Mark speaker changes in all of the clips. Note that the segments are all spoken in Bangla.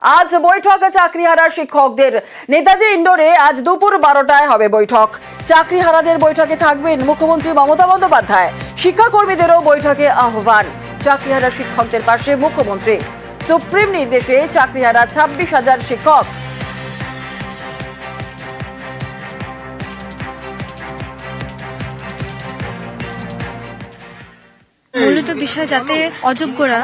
Speaker 1: আজ বৈঠক চাকরিহারা শিক্ষকদের। নেতাজি ইন্ডোরে আজ দুপুর 12টায় হবে বৈঠক। চাকরিহারাদের বৈঠকে থাকবেন মুখ্যমন্ত্রী মমতা বন্দ্যোপাধ্যায়। শিক্ষাকর্মীদেরও বৈঠকে আহ্বান। চাকরিহারা শিক্ষকদের পাশে মুখ্যমন্ত্রী। সুপ্রিম নির্দেশে চাকরিহারা 26,000 শিক্ষক।
Speaker 2: মূলত বিষয় যাতে অযোগ্যরা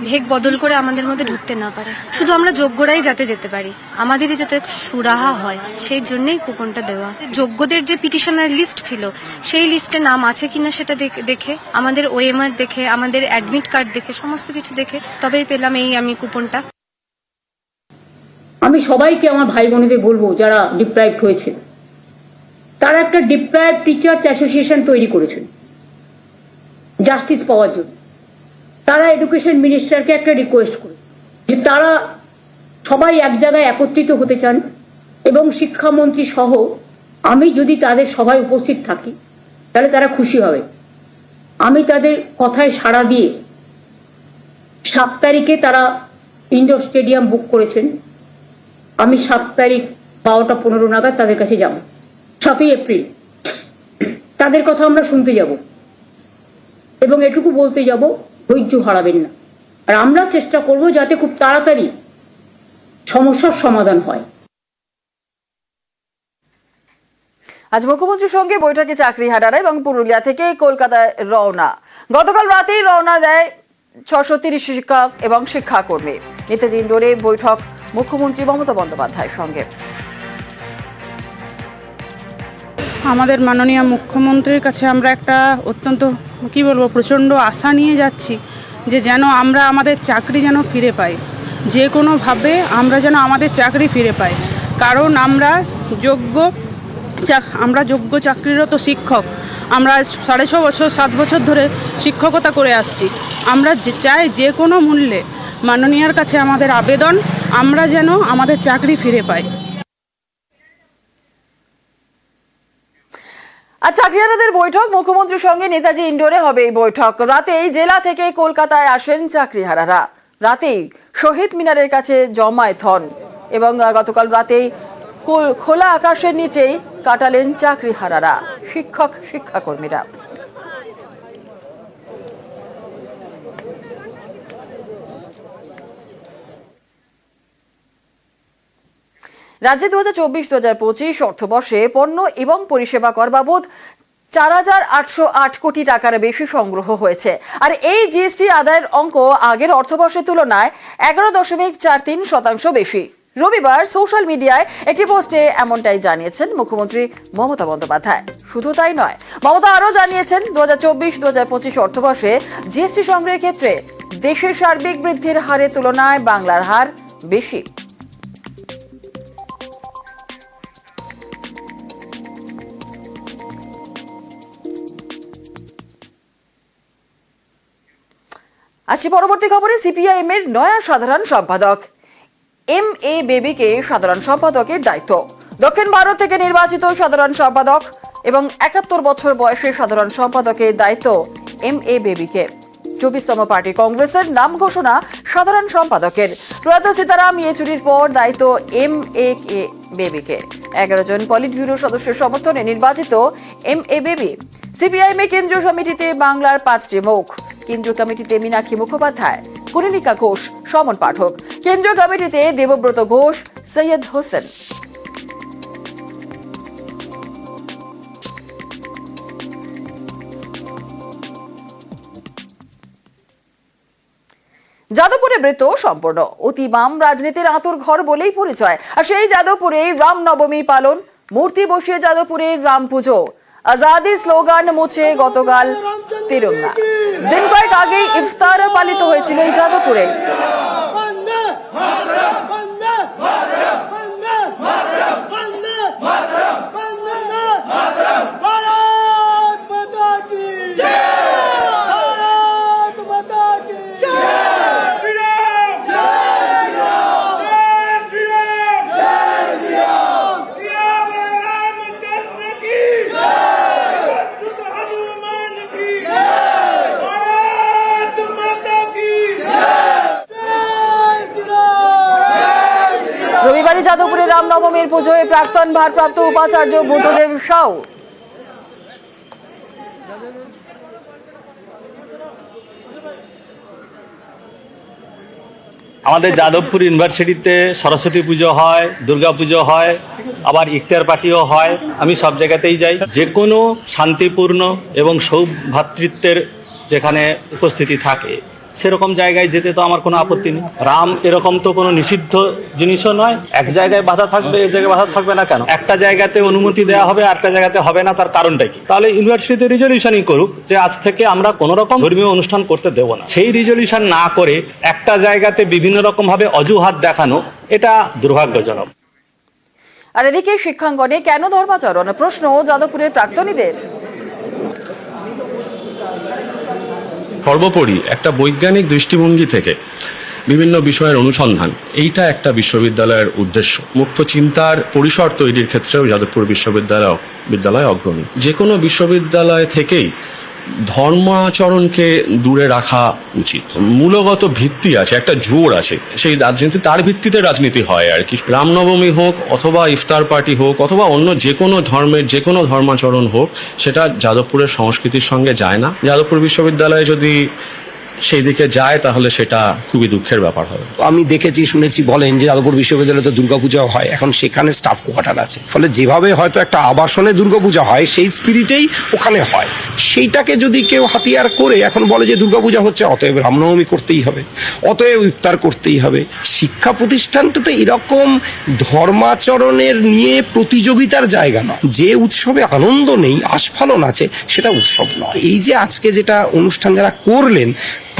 Speaker 2: ভেগ বদল করে আমাদের মধ্যে ঢুকতে না পারে, শুধু আমরা যোগ্যরাই যাতে যেতে পারি, আমাদেরই যাতে সুরাহা হয়, সেই জন্যই কুপনটা দেওয়া। যোগ্যদের যে পিটিশনার লিস্ট ছিল সেই লিস্টে নাম আছে কিনা সেটা দেখে, আমাদের ওএমআর দেখে, আমাদের অ্যাডমিট কার্ড দেখে, সমস্ত কিছু দেখে তবেই পেলাম আমি কুপনটা।
Speaker 3: আমি সবাইকে আমার ভাই বোনেদের বলবো যারা ডিপ্রাইভড হয়েছে, তারা একটা ডিপ্রাইভড টিচার্স অ্যাসোসিয়েশন তৈরি করেছেন জাস্টিস পাওয়ার জন্য। তারা এডুকেশন মিনিস্টারকে একটা রিকোয়েস্ট করে যে তারা সবাই এক জায়গায় একত্রিত হতে চান এবং শিক্ষামন্ত্রী সহ আমি যদি তাদের সভায় উপস্থিত থাকি তাহলে তারা খুশি হবে। আমি তাদের কথায় সাড়া দিয়ে 7 তারিখে তারা ইন্ডোর স্টেডিয়াম বুক করেছেন। আমি 7 তারিখ 12টা 15 নাগাদ তাদের কাছে যাব। 7ই এপ্রিল তাদের কথা আমরা শুনতে যাব এবং এটুকু বলতে যাব, ধৈর্য হারাবেন না। আর আমরা চেষ্টা করব যাতে খুব তাড়াতাড়ি সমস্যার সমাধান হয়।
Speaker 1: আজ মুখ্যমন্ত্রীর সঙ্গে বৈঠকে চাকরিহারারা এবং পুরুলিয়া থেকে কলকাতায় রওনা। গতকাল রাতেই রওনা দেয় 630 শিক্ষক এবং শিক্ষাকর্মী। নেতাজি ইন্ডোরে বৈঠক মুখ্যমন্ত্রী মমতা বন্দ্যোপাধ্যায়ের সঙ্গে।
Speaker 4: আমাদের মাননীয় মুখ্যমন্ত্রীর কাছে আমরা একটা অত্যন্ত প্রচণ্ড আশা নিয়ে যাচ্ছি যে যেন আমরা আমাদের চাকরি যেন ফিরে পাই, যে কোনোভাবে আমরা যেন আমাদের চাকরি ফিরে পাই। কারণ আমরা যোগ্য চাকরিরত শিক্ষক। আমরা 6.5 বছর 7 বছর ধরে শিক্ষকতা করে আসছি। আমরা চাই যে কোনো মূল্যে মাননীয়ার কাছে আমাদের আবেদন, আমরা যেন আমাদের চাকরি ফিরে পাই।
Speaker 1: আজ চাকরিহারাদের বৈঠক মুখ্যমন্ত্রীর সঙ্গে নেতাজি ইন্ডোরে হবে এই বৈঠক। রাতেই জেলা থেকে কলকাতায় আসেন চাকরিহারারা। রাতেই শহীদ মিনারের কাছে জমায়েত হন এবং গতকাল রাতেই খোলা আকাশের নিচেই কাটালেন চাকরিহারারা, শিক্ষাকর্মীরা। রাজ্যে 2024-2025 অর্থবর্ষে পণ্য এবং পরিষেবা কর বাবদ 4,808 কোটি টাকার বেশি সংগ্রহ হয়েছে। আর এই জিএসটি আদায়ের অঙ্ক আগের অর্থবর্ষের তুলনায় 11.43% বেশি। রবিবার সোশ্যাল মিডিয়ায় একটি পোস্টে এমনটাই জানিয়েছেন মুখ্যমন্ত্রী মমতা বন্দ্যোপাধ্যায়। শুধু তাই নয়, মমতা আরও জানিয়েছেন 2024-2025 অর্থবর্ষে জিএসটি সংগ্রহের ক্ষেত্রে দেশের সার্বিক বৃদ্ধির হারের তুলনায় বাংলার হার বেশি। আসছি পরবর্তী খবরে। সিপিআইএম এর নয়া সাধারণ সম্পাদক এম.এ. বেবিকে সাধারণ সম্পাদকের দায়িত্ব। দক্ষিণ ভারত থেকে নির্বাচিত সাধারণ সম্পাদক এবং 71 বছর বয়সে সাধারণ সম্পাদকের দায়িত্ব এম.এ. বেবিকে। 24তম পার্টি কংগ্রেসের নাম ঘোষণা সাধারণ সম্পাদকের। প্রয়াত সীতারাম ইয়েচুরির পর দায়িত্ব এম.এ. বেবিকে। 11 জন পলিট ব্যুরো সদস্যের সমর্থনে নির্বাচিত এম.এ. বেবি। সিপিআইএম কেন্দ্রীয় কমিটিতে বাংলার 5টি মুখ। কেন্দ্রীয় কমিটিতে মীনাক্ষী মুখোপাধ্যায়, কনিনিকা ঘোষ, সমন পাঠক। কেন্দ্রীয় কমিটিতে দেবব্রত ঘোষ, সৈয়দ হোসেন। যাদবপুরে বৃত্ত সম্পূর্ণ। অতি বাম রাজনীতির আঁতুর ঘর বলেই পরিচয়। আর সেই যাদবপুরে রাম নবমী পালন, মূর্তি বসিয়ে যাদবপুরে রাম পুজো। আজাদি স্লোগান মুছে গতকাল তিরঙ্গা। দিন কয়েক আগেই ইফতার পালিত হয়েছিল এই যাদবপুরে। শনিবারই যাদবপুরে রামনবমীর পুজোয় প্রাক্তন ভারপ্রাপ্ত উপাচার্য বুদ্ধদেব সাউ
Speaker 5: আমাদের যাদবপুর ইউনিভার্সিটিতে সরস্বতী পুজো হয়, দুর্গা পুজো হয়, আবার ইফতার পার্টিও হয়। আমি সব জায়গাতেই যাই। যে কোনো শান্তিপূর্ণ এবং সৌভ্রাতৃত্বের যেখানে উপস্থিতি থাকে সেরকম জায়গায় যেতে তো আমার কোনো আপত্তি নেই। রাম এরকম তো কোনো নিষিদ্ধ জিনিসও নয়। এক জায়গায় বাধা থাকবে, এক জায়গায় বাধা থাকবে না কেন? একটা জায়গাতে অনুমতি দেওয়া হবে, আরেকটা জায়গাতে হবে না, তার কারণটা কি? তাহলে ইউনিভার্সিটিতে রিজলিউশনই করুক যে আজ থেকে আমরা কোনো রকম ধর্মীয় অনুষ্ঠান করতে দেব না। সেই রিজলিউশন না করে একটা জায়গাতে বিভিন্ন রকম ভাবে অজুহাত দেখানো, এটা দুর্ভাগ্যজনক।
Speaker 1: আর এদিকে শিক্ষাঙ্গনে কেন ধর্মাচরণ প্রশ্ন যাদবপুরের প্রাক্তনীদের।
Speaker 6: সর্বোপরি একটা বৈজ্ঞানিক দৃষ্টিভঙ্গি থেকে বিভিন্ন বিষয়ের অনুসন্ধান, এইটা একটা বিশ্ববিদ্যালয়ের উদ্দেশ্য। মুক্ত চিন্তার পরিসর তৈরির ক্ষেত্রেও যাদবপুর বিশ্ববিদ্যালয় অগ্রণী। যে কোনো বিশ্ববিদ্যালয় থেকেই ধর্মাচরণকে দূরে রাখা উচিত। মূলগত ভিত্তি আছে, একটা জোর আছে, সেই রাজনীতি, তার ভিত্তিতে রাজনীতি হয় আর কি। রামনবমী হোক অথবা ইফতার পার্টি হোক অথবা অন্য যে কোনো ধর্মের যে কোনো ধর্মাচরণ হোক, সেটা যাদবপুরের সংস্কৃতির সঙ্গে যায় না। যাদবপুর বিশ্ববিদ্যালয়ে যদি সেই দিকে যায় তাহলে সেটা খুবই দুঃখের ব্যাপার হবে।
Speaker 7: আমি দেখেছি, শুনেছি, বলেন যে যাদবপুর বিশ্ববিদ্যালয়ে তো দুর্গাপূজা হয়, এখন সেখানে স্টাফ কোয়ার্টার আছে, ফলে যেভাবে হয়তো একটা আবাসনে দুর্গাপূজা হয় সেই স্পিরিটেই ওখানে হয়। সেইটাকে যদি কেউ হাতিয়ার করে এখন বলে যে দুর্গাপূজা হচ্ছে, অতএব রামনবমী করতেই হবে, অতএব ইফতার করতেই হবে। শিক্ষা প্রতিষ্ঠানটাতে এরকম ধর্মাচরণের নিয়ে প্রতিযোগিতার জায়গা নয়। যে উৎসবে আনন্দ নেই, আস্ফালন আছে, সেটা উৎসব নয়। এই যে আজকে যেটা অনুষ্ঠান যারা করলেন,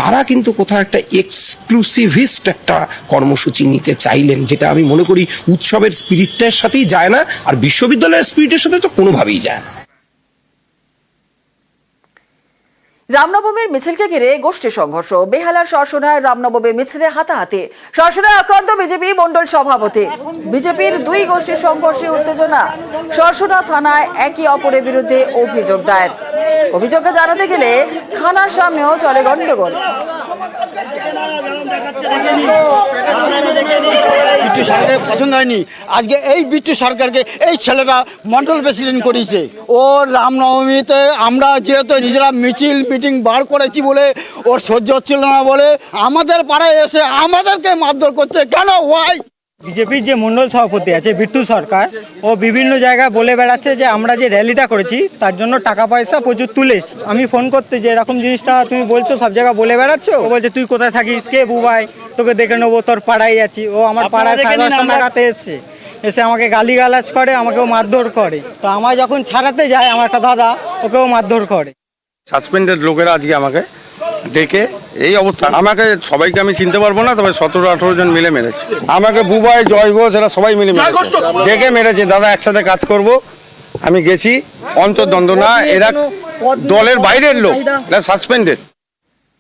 Speaker 7: তারা কিন্তু কোথাও একটা এক্সক্লুসিভিস্ট একটা কর্মসূচি নিতে চাইলেন, যেটা আমি মনে করি উৎসবের স্পিরিটটার সাথেই যায় না, আর বিশ্ববিদ্যালয়ের স্পিরিটের সাথে তো কোনোভাবেই যায় না।
Speaker 1: রামনবমীর মিছিলকে ঘিরে গোষ্ঠী সংঘর্ষ। বেহালার সরসোনায় রামনবমীর মিছিলে হাতাহাতি। সরসোনায় আক্রান্ত বিজেপি মণ্ডল সভাপতি। বিজেপির দুই গোষ্ঠীর সংঘর্ষে উত্তেজনা। সরসোনা থানায় একে অপরের বিরুদ্ধে অভিযোগ দায়ের। অভিযোগকে জানাতে গেলে থানার সামনেও চলে গন্ডগোল।
Speaker 8: বিট্টু সরকার পছন্দ হয়নি। আজকে এই বিট্টু সরকারকে এই ছেলেটা মন্ডল প্রেসিডেন্ট করেছে। ও রামনবমীতে আমরা যেহেতু নিজেরা মিটিং বার করেছি বলে ওর সহ্য হচ্ছিল না বলে আমাদের পাড়ায় এসে আমাদেরকে মারধর করছে। কেন? ওয়াই?
Speaker 9: বিজেপির যে মণ্ডল সভাপতি আছে বিট্টু সরকার, ও বিভিন্ন জায়গায় বলে বেড়াচ্ছে যে আমরা যে র্যালিটা করেছি তার জন্য টাকা পয়সা প্রচুর তুলেছি। আমি ফোন করতে যে এরকম জিনিসটা তুমি বলছো, সব জায়গায় বলে বেড়াচ্ছ। ও বলছে তুই কোথায় থাকিস, কে বুবাই, তোকে দেখে নেবো, তোর পাড়ায় আছি। ও আমার পাড়ায় 10:30 নাগাতে এসে আমাকে গালিগালাজ করে, আমাকেও মারধর করে। তো আমার যখন ছাড়াতে যায় আমার একটা দাদা, ওকেও মারধর করে।
Speaker 10: সাসপেন্ডেড লোকেরা আজকে আমাকে ডেকে এই অবস্থা, আমাকে সবাইকে আমি চিনতে পারবো না, তবে 17-18 জন মিলে মেরেছে আমাকে। বুবাই, জয় ঘোষ, এরা সবাই মিলে ডেকে মেরেছে। দাদা একসাথে কাজ করব, আমি গেছি, অন্তর্দ্বন্দ্ব না, এরা দলের বাইরের লোক, এরা সাসপেন্ডেড।